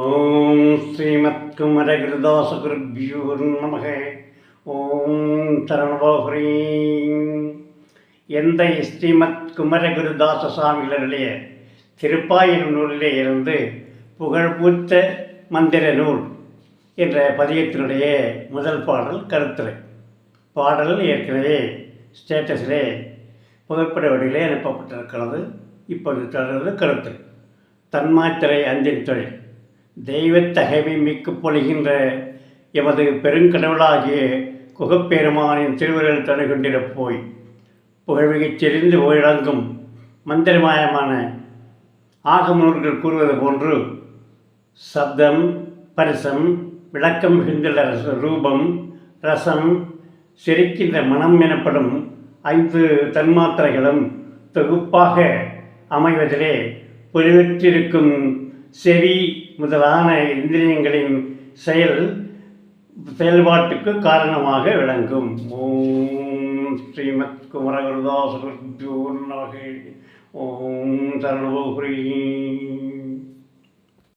ஓம் ஸ்ரீமத் குமரகிருதாச குருப்யோ நமக. ஓம் சரணபோஹ்ரீம். எந்த ஸ்ரீமத் குமரகுருதாச சுவாமிகளுடைய திருப்பாயின் நூலிலே இருந்து புகழ்பூத்த மந்திர நூல் என்ற பதியத்தினுடைய முதல் பாடல் கருத்துரை. பாடல் ஏற்கனவே ஸ்டேட்டஸிலே புகைப்பட வடிவிலே அனுப்பப்பட்டிருக்கிறது. இப்போது தொடர்வது கருத்துரை. தன்மாத்திரை அஞ்சின் தொழில் தெய்வத்தகைமை மிக்கு பொழிகின்ற எமது பெருங்கடவுளாகிய குகப்பெருமானின் திருவிரல் தடை கொண்டிடப் போய் புகழ்மிகச் செறிந்து விளங்கும் மந்திரமாயமான ஆகமூர்கள் கூறுவது போன்று சப்தம், பரிசம், விளக்கம் மிகுந்துள்ள ரூபம், ரசம், சிரிக்கின்ற மனம் எனப்படும் 5 தன்மாத்திரைகளும் தொகுப்பாக அமைவதிலே பொலிவற்றிருக்கும் செவி முதலான இந்திரியங்களின் செயல்பாட்டுக்கு காரணமாக விளங்கும். ஓம் ஸ்ரீமத் குமரகுருதாச குருப்யோ நமக. ஓம் சரணபோஹ்ரீம்.